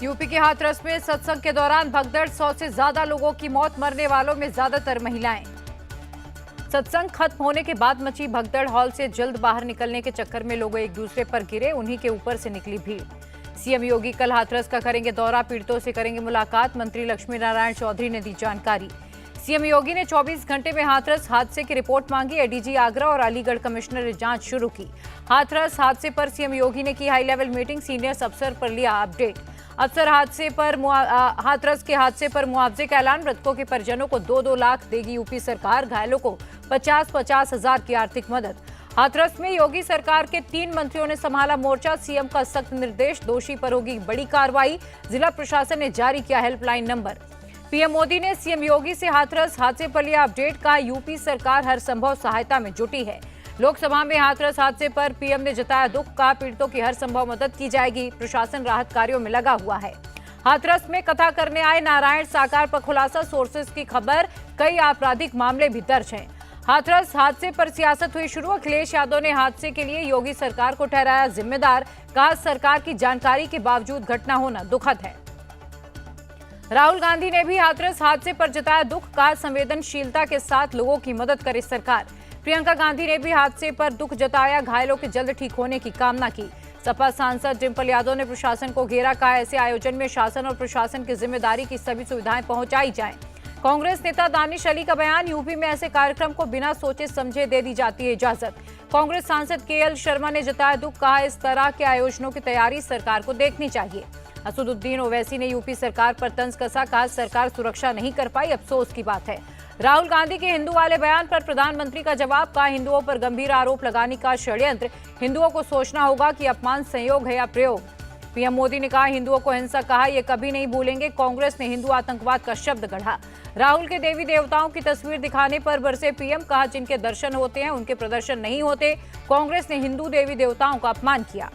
UP के हाथरस में सत्संग के दौरान भगदड़, 100 से ज्यादा लोगों की मौत, मरने वालों में ज्यादातर महिलाएं। सत्संग खत्म होने के बाद मची भगदड़, हॉल से जल्द बाहर निकलने के चक्कर में लोग एक दूसरे पर गिरे, उन्हीं के ऊपर से निकली भीड़। सीएम योगी कल हाथरस का करेंगे दौरा, पीड़ितों से करेंगे मुलाकात, मंत्री लक्ष्मी नारायण चौधरी ने दी जानकारी। सीएम योगी ने 24 घंटे में हाथरस हादसे की रिपोर्ट मांगी, एडीजी आगरा और अलीगढ़ कमिश्नर ने जांच शुरू की। हाथरस हादसे पर सीएम योगी ने की हाई लेवल मीटिंग, सीनियर अफसर पर लिया अपडेट। अफसर हाथरस के हादसे पर मुआवजे का ऐलान, मृतकों के परिजनों को 2-2 लाख देगी यूपी सरकार, घायलों को 50-50 हजार की आर्थिक मदद। हाथरस में योगी सरकार के 3 मंत्रियों ने संभाला मोर्चा, सीएम का सख्त निर्देश, दोषी पर होगी बड़ी कार्रवाई, जिला प्रशासन ने जारी किया हेल्पलाइन नंबर। पीएम मोदी ने सीएम योगी से हाथरस हादसे पर लिया अपडेट, का यूपी सरकार हर संभव सहायता में जुटी है। लोकसभा में हाथरस हादसे पर पीएम ने जताया दुख, का पीड़ितों की हर संभव मदद की जाएगी, प्रशासन राहत कार्यों में लगा हुआ है। हाथरस में कथा करने आए नारायण साकार पर खुलासा, सोर्सेज की खबर, कई आपराधिक मामले भी दर्ज हैं। हाथरस हादसे पर सियासत हुई शुरू, अखिलेश यादव ने हादसे के लिए योगी सरकार को ठहराया जिम्मेदार, कहा सरकार की जानकारी के बावजूद घटना होना दुखद है। राहुल गांधी ने भी हाथरस हादसे पर जताया दुख, कहा संवेदनशीलता के साथ लोगों की मदद करे सरकार। प्रियंका गांधी ने भी हादसे पर दुख जताया, घायलों के जल्द ठीक होने की कामना की। सपा सांसद डिंपल यादव ने प्रशासन को घेरा, कहा ऐसे आयोजन में शासन और प्रशासन की जिम्मेदारी की सभी सुविधाएं पहुंचाई जाएं। कांग्रेस नेता दानिश अली का बयान, यूपी में ऐसे कार्यक्रम को बिना सोचे समझे दे दी जाती है इजाजत। कांग्रेस सांसद केएल शर्मा ने जताया दुख, कहा इस तरह के आयोजनों की तैयारी सरकार को देखनी चाहिए। असदुद्दीन ओवैसी ने यूपी सरकार पर तंज कसा, कहा सरकार सुरक्षा नहीं कर पाई, अफसोस की बात है। राहुल गांधी के हिंदू वाले बयान पर प्रधानमंत्री का जवाब, कहा हिंदुओं पर गंभीर आरोप लगाने का षड्यंत्र, हिंदुओं को सोचना होगा कि अपमान संयोग है या प्रयोग। पीएम मोदी ने कहा हिंदुओं को हिंसा, कहा यह कभी नहीं भूलेंगे, कांग्रेस ने हिंदू आतंकवाद का शब्द गढ़ा। राहुल के देवी देवताओं की तस्वीर दिखाने पर बरसे पीएम, कहा जिनके दर्शन होते हैं उनके प्रदर्शन नहीं होते, कांग्रेस ने हिंदू देवी देवताओं का अपमान किया।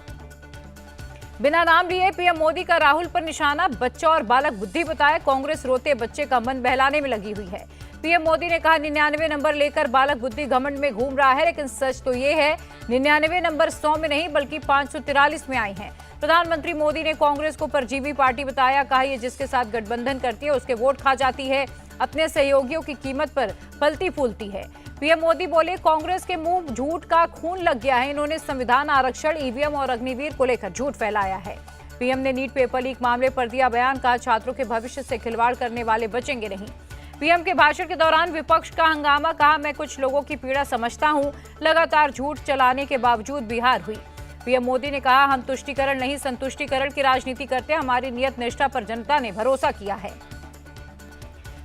बिना नाम लिए पीएम मोदी का राहुल पर निशाना, बच्चा और बालक बुद्धि बताया, कांग्रेस रोते बच्चे का मन बहलाने में लगी हुई है। पीएम मोदी ने कहा 99 नंबर लेकर बालक बुद्धि घमंड में घूम रहा है, लेकिन सच तो ये है 99 नंबर 100 में नहीं बल्कि 543 में आए हैं। प्रधानमंत्री मोदी ने कांग्रेस को परजीवी पार्टी बताया, कहा ये जिसके साथ गठबंधन करती है उसके वोट खा जाती है, अपने सहयोगियों की कीमत पर फलती फूलती है। पीएम मोदी बोले कांग्रेस के मुंह झूठ का खून लग गया है, इन्होंने संविधान, आरक्षण, ईवीएम और अग्निवीर को लेकर झूठ फैलाया है। पीएम ने नीट पेपर लीक मामले पर दिया बयान, कहा छात्रों के भविष्य से खिलवाड़ करने वाले बचेंगे नहीं। पीएम के भाषण के दौरान विपक्ष का हंगामा, कहा मैं कुछ लोगों की पीड़ा समझता हूं, लगातार झूठ चलाने के बावजूद भी हार हुई। पीएम मोदी ने कहा हम तुष्टीकरण नहीं संतुष्टीकरण की राजनीति करते हैं, हमारी नियत निष्ठा पर जनता ने भरोसा किया है।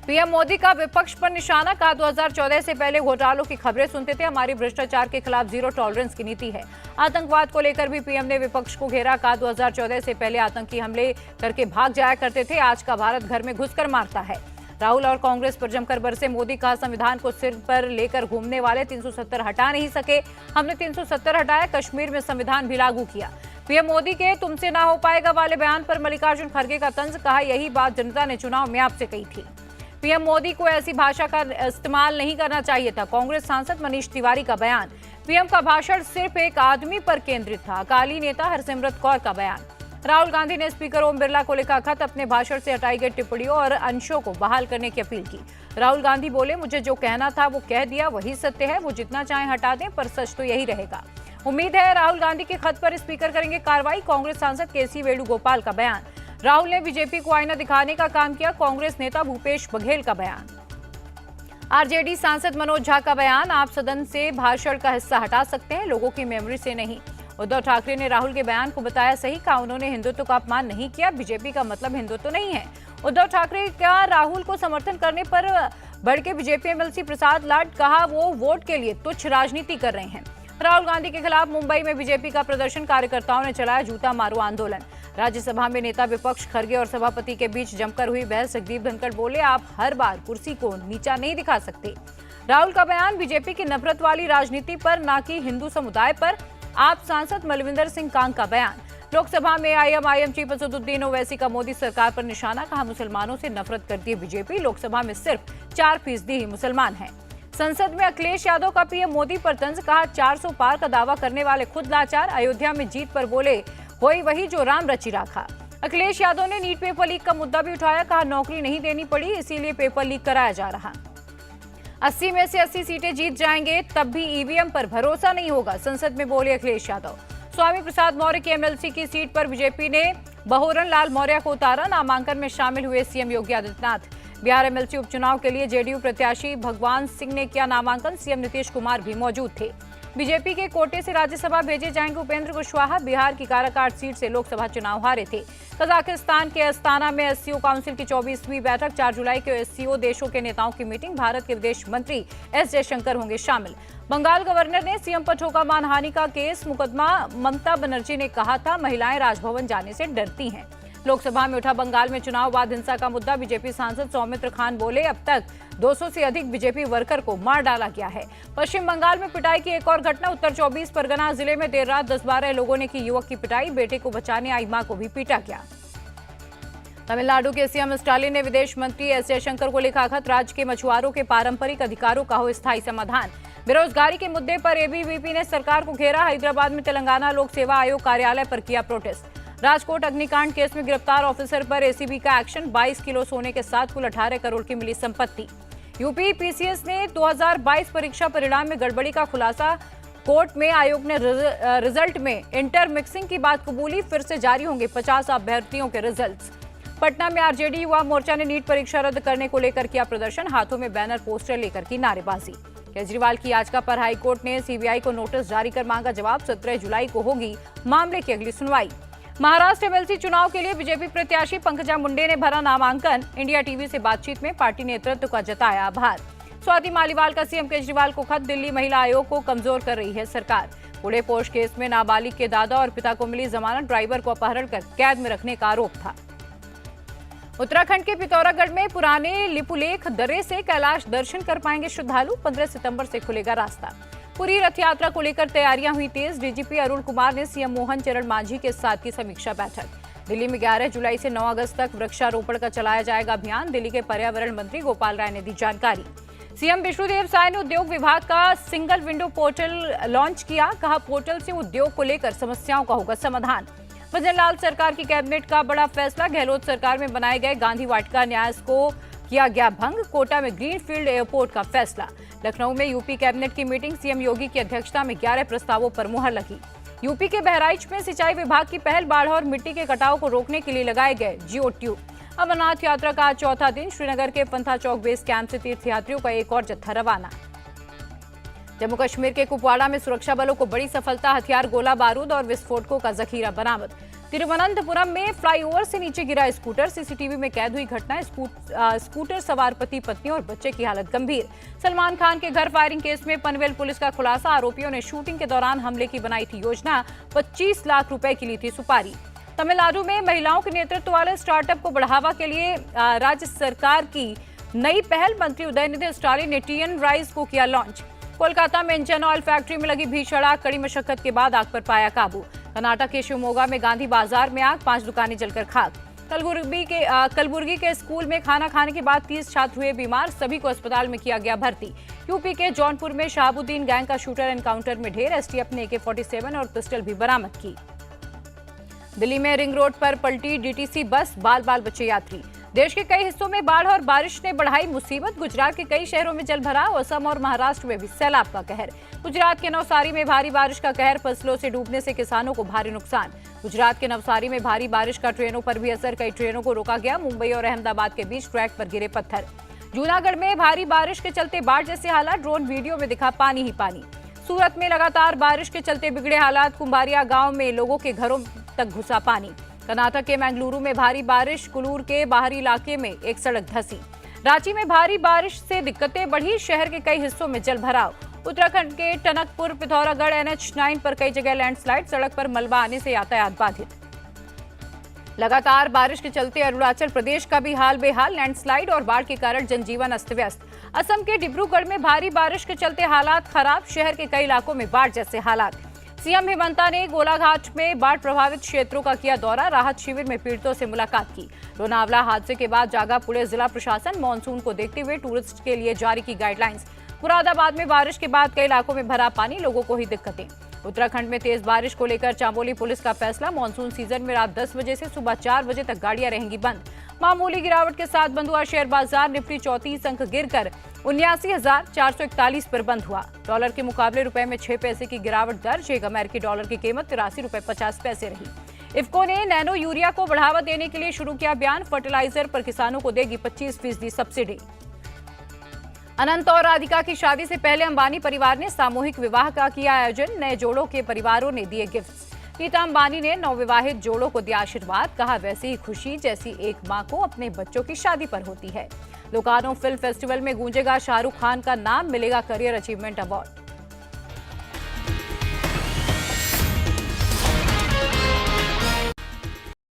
पीएम मोदी का विपक्ष पर निशाना, कहा 2014 से पहले घोटालों की खबरें सुनते थे, हमारी भ्रष्टाचार के खिलाफ जीरो टॉलरेंस की नीति है। आतंकवाद को लेकर भी पीएम ने विपक्ष को घेरा, कहा 2014 से पहले आतंकी हमले करके भाग जाया करते थे, आज का भारत घर में घुसकर मारता है। राहुल और कांग्रेस पर जमकर बरसे मोदी, कहा संविधान को सिर पर लेकर घूमने वाले 370 हटा नहीं सके, हमने 370 हटाया, कश्मीर में संविधान भी लागू किया। पीएम मोदी के तुमसे ना हो पाएगा वाले बयान पर मल्लिकार्जुन खड़गे का तंज, कहा यही बात जनता ने चुनाव में आपसे कही थी। पीएम मोदी को ऐसी भाषा का इस्तेमाल नहीं करना चाहिए था, कांग्रेस सांसद मनीष तिवारी का बयान। पीएम का भाषण सिर्फ एक आदमी पर केंद्रित था, अकाली नेता हरसिमरत कौर का बयान। राहुल गांधी ने स्पीकर ओम बिरला को लिखा खत, अपने भाषण से हटाई गई टिप्पणियों और अंशों को बहाल करने की अपील की। राहुल गांधी बोले मुझे जो कहना था वो कह दिया, वही सत्य है, वो जितना चाहे हटा दें पर सच तो यही रहेगा। उम्मीद है राहुल गांधी के खत पर स्पीकर करेंगे कार्रवाई, कांग्रेस सांसद केसी वेणुगोपाल का बयान। राहुल ने बीजेपी को आईना दिखाने का काम किया, कांग्रेस नेता भूपेश बघेल का बयान। आरजेडी सांसद मनोज झा का बयान, आप सदन से भाषण का हिस्सा हटा सकते हैं, लोगों की मेमोरी से नहीं। उद्धव ठाकरे ने राहुल के बयान को बताया सही, कहा उन्होंने हिंदुत्व का अपमान नहीं किया, बीजेपी का मतलब हिंदुत्व नहीं है। उद्धव ठाकरे का राहुल को समर्थन करने पर भड़के बीजेपी एमएलसी प्रसाद लाड, कहा वो वोट के लिए तुच्छ राजनीति कर रहे हैं। राहुल गांधी के खिलाफ मुंबई में बीजेपी का प्रदर्शन, कार्यकर्ताओं ने चलाया जूता मारो आंदोलन। राज्यसभा में नेता विपक्ष खड़गे और सभापति के बीच जमकर हुई बहस, जगदीप धनखड़ बोले आप हर बार कुर्सी को नीचा नहीं दिखा सकते। राहुल का बयान, बीजेपी की नफरत वाली राजनीति पर, ना कि हिंदू समुदाय पर। आप सांसद मलविंदर सिंह कांग का बयान, लोकसभा में आईएमआईएम चीफ असदुद्दीन ओवैसी का मोदी सरकार पर निशाना, कहा मुसलमानों से नफरत करती है बीजेपी, लोकसभा में सिर्फ 4% ही मुसलमान हैं। संसद में अखिलेश यादव का पीएम मोदी पर तंज, कहा 400 पार का दावा करने वाले खुद लाचार, अयोध्या में जीत पर बोले होई वही जो राम रचि राखा। अखिलेश यादव ने नीट पेपर लीक का मुद्दा भी उठाया, कहा नौकरी नहीं देनी पड़ी इसीलिए पेपर लीक कराया जा रहा। 80 में से 80 सीटें जीत जाएंगे तब भी ईवीएम पर भरोसा नहीं होगा, संसद में बोले अखिलेश यादव। स्वामी प्रसाद मौर्य की एमएलसी की सीट पर बीजेपी ने बहोरन लाल मौर्य को उतारा, नामांकन में शामिल हुए सीएम योगी आदित्यनाथ। बिहार एमएलसी उपचुनाव के लिए जेडीयू प्रत्याशी भगवान सिंह ने किया नामांकन, सीएम नीतीश कुमार भी मौजूद थे। बीजेपी के कोटे से राज्यसभा भेजे जाएंगे उपेंद्र कुशवाहा, बिहार की काराकाट सीट से लोकसभा चुनाव हारे थे। कजाकिस्तान के अस्ताना में एससीओ काउंसिल की 24वीं बैठक, 4 जुलाई के एससीओ देशों के नेताओं की मीटिंग, भारत के विदेश मंत्री एस जयशंकर होंगे शामिल। बंगाल गवर्नर ने सीएम पर ठोका मानहानि का केस मुकदमा, ममता बनर्जी ने कहा था महिलाएं राजभवन जाने से डरती हैं। लोकसभा में उठा बंगाल में चुनाव बाद हिंसा का मुद्दा, बीजेपी सांसद सौमित्र खान बोले अब तक 200 से अधिक बीजेपी वर्कर को मार डाला गया है। पश्चिम बंगाल में पिटाई की एक और घटना, उत्तर 24 परगना जिले में देर रात 10-12 लोगों ने की युवक की पिटाई, बेटे को बचाने आई मां को भी पीटा गया। तमिलनाडु के सीएम स्टालिन ने विदेश मंत्री एस जयशंकर को लिखा खत, राज्य के मछुआरों के पारंपरिक अधिकारों का हो स्थायी समाधान। बेरोजगारी के मुद्दे पर एबीवीपी ने सरकार को घेरा, हैदराबाद में तेलंगाना लोक सेवा आयोग कार्यालय पर किया प्रोटेस्ट। राजकोट अग्निकांड केस में गिरफ्तार ऑफिसर पर एसीबी का एक्शन, 22 किलो सोने के साथ कुल 18 करोड़ की मिली संपत्ति। यूपी पीसीएस ने 2022 परीक्षा परिणाम में गड़बड़ी का खुलासा, कोर्ट में आयोग ने रिजल्ट में इंटर मिक्सिंग की बात कबूली, फिर से जारी होंगे 50 अभ्यर्थियों के रिजल्ट्स। पटना में आरजेडी युवा मोर्चा ने नीट परीक्षा रद्द करने को लेकर किया प्रदर्शन, हाथों में बैनर पोस्टर लेकर की नारेबाजी। केजरीवाल की याचिका पर हाईकोर्ट ने सीबीआई को नोटिस जारी कर मांगा जवाब, 17 जुलाई को होगी मामले की अगली सुनवाई। महाराष्ट्र एमएलसी चुनाव के लिए बीजेपी प्रत्याशी पंकजा मुंडे ने भरा नामांकन, इंडिया टीवी से बातचीत में पार्टी नेतृत्व का जताया आभार। स्वाति मालीवाल का सीएम केजरीवाल को खत, दिल्ली महिला आयोग को कमजोर कर रही है सरकार। पुणे पोश केस में नाबालिग के दादा और पिता को मिली जमानत, ड्राइवर को अपहरण कर कैद में रखने का आरोप था। उत्तराखंड के पिथौरागढ़ में पुराने लिपुलेख दर्रे से कैलाश दर्शन कर पाएंगे श्रद्धालु, 15 सितंबर से खुलेगा रास्ता। पूरी रथ यात्रा को लेकर तैयारियां हुई तेज, डीजीपी अरुण कुमार ने सीएम मोहन चरण मांझी के साथ की समीक्षा बैठक। दिल्ली में 11 जुलाई से 9 अगस्त तक वृक्षारोपण का चलाया जाएगा अभियान, दिल्ली के पर्यावरण मंत्री गोपाल राय ने दी जानकारी। सीएम विष्णुदेव साय ने उद्योग विभाग का सिंगल विंडो पोर्टल लॉन्च किया, कहा पोर्टल से उद्योग को लेकर समस्याओं का होगा समाधान। भजन लाल सरकार की कैबिनेट का बड़ा फैसला, गहलोत सरकार में बनाए गए गांधी वाटिका न्यास को किया गया भंग, कोटा में ग्रीनफील्ड एयरपोर्ट का फैसला। लखनऊ में यूपी कैबिनेट की मीटिंग, सीएम योगी की अध्यक्षता में 11 प्रस्तावों पर मुहर लगी। यूपी के बहराइच में सिंचाई विभाग की पहल, बाढ़ और मिट्टी के कटाव को रोकने के लिए लगाए गए जियो ट्यूब। अमरनाथ यात्रा का आज चौथा दिन, श्रीनगर के पंथा चौक बेस कैंप से तीर्थयात्रियों का एक और जत्था रवाना। जम्मू कश्मीर के कुपवाड़ा में सुरक्षा बलों को बड़ी सफलता, हथियार, गोला बारूद और विस्फोटकों का जखीरा बरामद। तिरुवनंतपुरम में फ्लाईओवर से नीचे गिरा स्कूटर, सीसीटीवी में कैद हुई घटना, स्कूटर सवार पति पत्नी और बच्चे की हालत गंभीर। सलमान खान के घर फायरिंग केस में पनवेल पुलिस का खुलासा, आरोपियों ने शूटिंग के दौरान हमले की बनाई थी योजना, 25 लाख रुपए की ली थी सुपारी। तमिलनाडु में महिलाओं के नेतृत्व वाले स्टार्टअप को बढ़ावा के लिए राज्य सरकार की नई पहल, मंत्री उदयनिधि स्टालिन ने टीएन राइस को किया लॉन्च। कोलकाता में इंजन ऑयल फैक्ट्री में लगी भीषण आग, कड़ी मशक्कत के बाद आग पर पाया काबू। कर्नाटक के शिवमोगा में गांधी बाजार में आग, 5 दुकानें जलकर खाक। कलबुर्गी के स्कूल में खाना खाने के बाद 30 छात्र हुए बीमार, सभी को अस्पताल में किया गया भर्ती। यूपी के जौनपुर में शहाबुद्दीन गैंग का शूटर एनकाउंटर में ढेर, एसटीएफ ने AK-47 और पिस्टल भी बरामद की। दिल्ली में रिंग रोड पर पलटी डीटीसी बस, बाल बाल बचे यात्री। देश के कई हिस्सों में बाढ़ और बारिश ने बढ़ाई मुसीबत, गुजरात के कई शहरों में जल भराव, असम और महाराष्ट्र में भी सैलाब का कहर। गुजरात के नवसारी में भारी बारिश का कहर, फसलों से डूबने से किसानों को भारी नुकसान। गुजरात के नवसारी में भारी बारिश का ट्रेनों पर भी असर, कई ट्रेनों को रोका गया। मुंबई और अहमदाबाद के बीच ट्रैक पर गिरे पत्थर। जूनागढ़ में भारी बारिश के चलते बाढ़ जैसे हालात, ड्रोन वीडियो में दिखा पानी ही पानी। सूरत में लगातार बारिश के चलते बिगड़े हालात, कुंभारिया गांव में लोगों के घरों तक घुसा पानी। कर्नाटक के मैंगलुरु में भारी बारिश, कुल्लूर के बाहरी इलाके में एक सड़क धंसी। रांची में भारी बारिश से दिक्कतें बढ़ी, शहर के कई हिस्सों में जल भराव। उत्तराखंड के टनकपुर पिथौरागढ़ NH9 पर कई जगह लैंडस्लाइड, सड़क पर मलबा आने से यातायात बाधित। लगातार बारिश के चलते अरुणाचल प्रदेश का भी हाल बेहाल, लैंडस्लाइड और बाढ़ के कारण जनजीवन अस्त व्यस्त। असम के डिब्रूगढ़ में भारी बारिश के चलते हालात खराब, शहर के कई इलाकों में बाढ़ जैसे हालात। सीएम हेमंता ने गोलाघाट में बाढ़ प्रभावित क्षेत्रों का किया दौरा, राहत शिविर में पीड़ितों से मुलाकात की। लोनावला हादसे के बाद जागा पुणे जिला प्रशासन, मानसून को देखते हुए टूरिस्ट के लिए जारी की गाइडलाइंस। मुरादाबाद में बारिश के बाद कई इलाकों में भरा पानी, लोगों को ही दिक्कतें। उत्तराखंड में तेज बारिश को लेकर चामोली पुलिस का फैसला, मानसून सीजन में रात 10 बजे से सुबह 4 बजे तक गाड़ियां रहेंगी बंद। मामूली गिरावट के साथ बंद हुआ शेयर बाजार, निफ्टी 34 अंक गिरकर 79,441 पर बंद हुआ। डॉलर के मुकाबले रुपए में 6 पैसे की गिरावट दर्ज। एक अमेरिकी डॉलर की कीमत 83 रुपए 50 पैसे रही। इफ्को ने नैनो यूरिया को बढ़ावा देने के लिए शुरू किया अभियान, फर्टिलाइजर पर किसानों को देगी 25% सब्सिडी। अनंत और राधिका की शादी से पहले अंबानी परिवार ने सामूहिक विवाह का किया आयोजन, नए जोड़ों के परिवारों ने दिए गिफ्ट्स। नीता अंबानी ने नवविवाहित जोड़ों को दिया आशीर्वाद, कहा वैसी ही खुशी जैसी एक मां को अपने बच्चों की शादी पर होती है। लोकार्नो फिल्म फेस्टिवल में गूंजेगा शाहरुख खान का नाम, मिलेगा करियर अचीवमेंट अवार्ड।